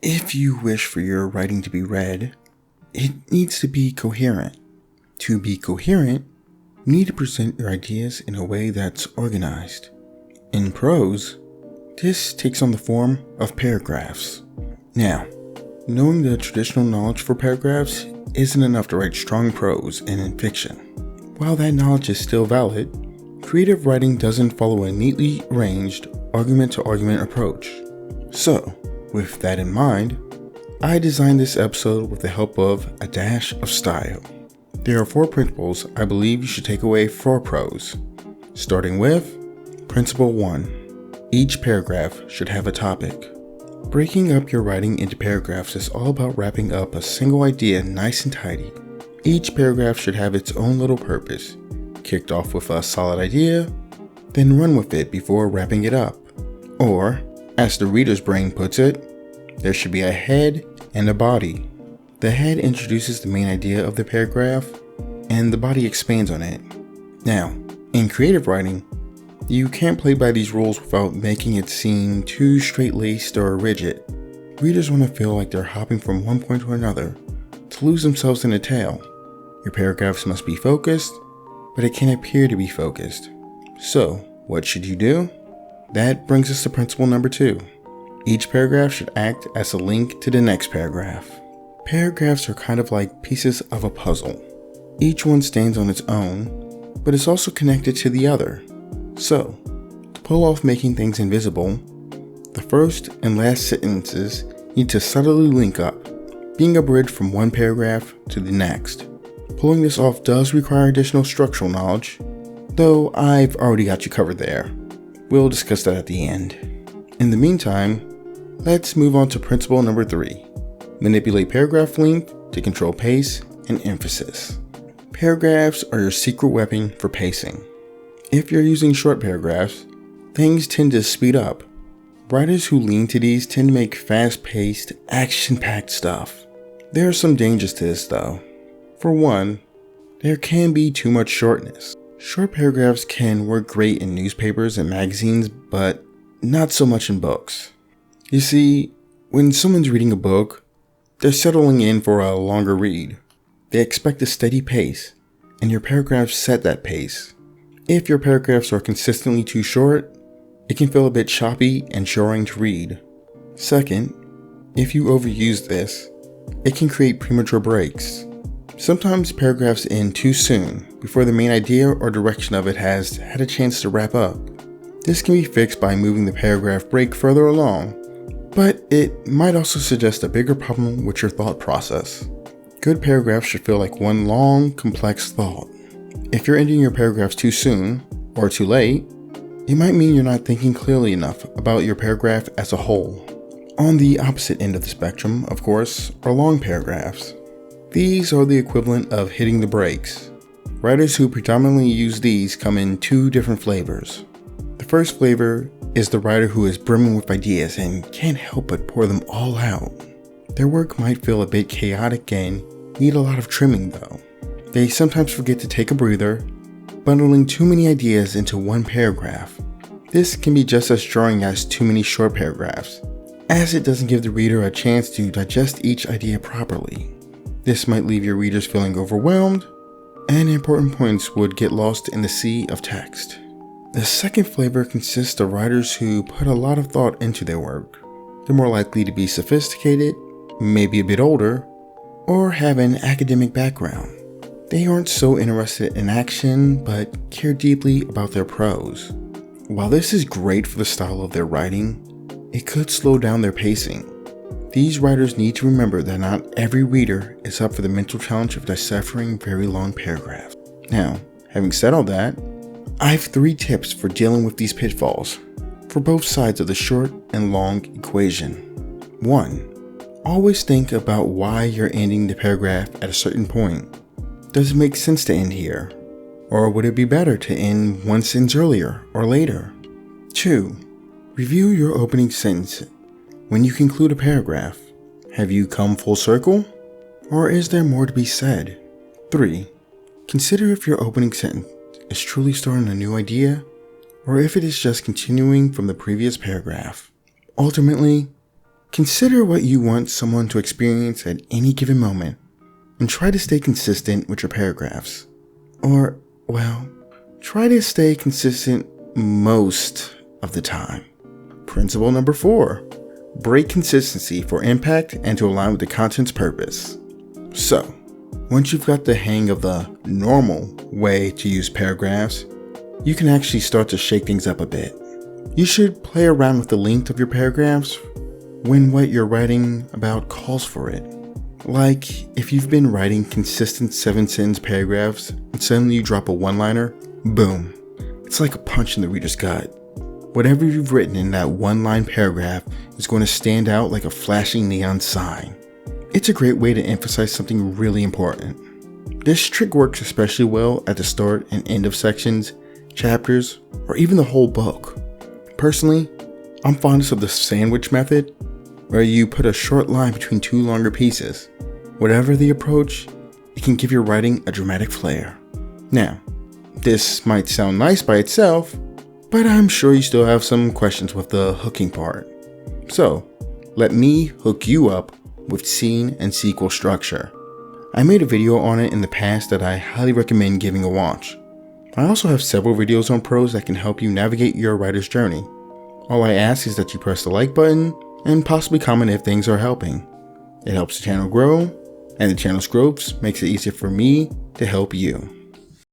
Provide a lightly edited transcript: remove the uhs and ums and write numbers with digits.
If you wish for your writing to be read, it needs to be coherent. To be coherent, you need to present your ideas in a way that's organized. In prose, this takes on the form of paragraphs. Now, knowing the traditional knowledge for paragraphs isn't enough to write strong prose and in fiction. While that knowledge is still valid, creative writing doesn't follow a neatly arranged argument-to-argument approach. So, with that in mind, I designed this episode with the help of a dash of style. There are 4 principles I believe you should take away for prose. Starting with Principle 1. Each paragraph should have a topic. Breaking up your writing into paragraphs is all about wrapping up a single idea nice and tidy. Each paragraph should have its own little purpose. Kicked off with a solid idea, then run with it before wrapping it up. Or, as the reader's brain puts it, there should be a head and a body. The head introduces the main idea of the paragraph, and the body expands on it. Now, in creative writing, you can't play by these rules without making it seem too straight-laced or rigid. Readers want to feel like they're hopping from one point to another, to lose themselves in a tale. Your paragraphs must be focused, but it can appear to be focused. So, what should you do? That brings us to principle number 2. Each paragraph should act as a link to the next paragraph. Paragraphs are kind of like pieces of a puzzle. Each one stands on its own, but is also connected to the other. So, to pull off making things invisible, the first and last sentences need to subtly link up, being a bridge from one paragraph to the next. Pulling this off does require additional structural knowledge, though I've already got you covered there. We'll discuss that at the end. In the meantime, let's move on to principle number 3. Manipulate paragraph length to control pace and emphasis. Paragraphs are your secret weapon for pacing. If you're using short paragraphs, things tend to speed up. Writers who lean to these tend to make fast-paced, action-packed stuff. There are some dangers to this though. For one, there can be too much shortness. Short paragraphs can work great in newspapers and magazines, but not so much in books. You see, when someone's reading a book, they're settling in for a longer read. They expect a steady pace, and your paragraphs set that pace. If your paragraphs are consistently too short, it can feel a bit choppy and jarring to read. Second, if you overuse this, it can create premature breaks. Sometimes paragraphs end too soon, before the main idea or direction of it has had a chance to wrap up. This can be fixed by moving the paragraph break further along, but it might also suggest a bigger problem with your thought process. Good paragraphs should feel like one long, complex thought. If you're ending your paragraphs too soon, or too late, it might mean you're not thinking clearly enough about your paragraph as a whole. On the opposite end of the spectrum, of course, are long paragraphs. These are the equivalent of hitting the brakes. Writers who predominantly use these come in 2 different flavors. The first flavor is the writer who is brimming with ideas and can't help but pour them all out. Their work might feel a bit chaotic and need a lot of trimming though. They sometimes forget to take a breather, bundling too many ideas into one paragraph. This can be just as jarring as too many short paragraphs, as it doesn't give the reader a chance to digest each idea properly. This might leave your readers feeling overwhelmed, and important points would get lost in the sea of text. The second flavor consists of writers who put a lot of thought into their work. They're more likely to be sophisticated, maybe a bit older, or have an academic background. They aren't so interested in action, but care deeply about their prose. While this is great for the style of their writing, it could slow down their pacing. These writers need to remember that not every reader is up for the mental challenge of deciphering very long paragraphs. Now, having said all that, I have 3 tips for dealing with these pitfalls, for both sides of the short and long equation. 1. Always think about why you're ending the paragraph at a certain point. Does it make sense to end here? Or would it be better to end one sentence earlier or later? 2. Review your opening sentence. When you conclude a paragraph, have you come full circle? Or is there more to be said? 3. Consider if your opening sentence is truly starting a new idea, or if it is just continuing from the previous paragraph. Ultimately, Consider what you want someone to experience at any given moment and try to stay consistent with your paragraphs. Or, well, try to stay consistent most of the time. Principle number 4. Break consistency for impact and to align with the content's purpose. So, once you've got the hang of the normal way to use paragraphs, you can actually start to shake things up a bit. You should play around with the length of your paragraphs when what you're writing about calls for it. Like, if you've been writing consistent 7-sentence paragraphs and suddenly you drop a one-liner, boom. It's like a punch in the reader's gut. Whatever you've written in that one-line paragraph is going to stand out like a flashing neon sign. It's a great way to emphasize something really important. This trick works especially well at the start and end of sections, chapters, or even the whole book. Personally, I'm fondest of the sandwich method, where you put a short line between 2 longer pieces. Whatever the approach, it can give your writing a dramatic flair. Now, this might sound nice by itself, but I'm sure you still have some questions with the hooking part. So, let me hook you up with scene and sequel structure. I made a video on it in the past that I highly recommend giving a watch. I also have several videos on prose that can help you navigate your writer's journey. All I ask is that you press the like button and possibly comment if things are helping. It helps the channel grow, and the channel's growth makes it easier for me to help you.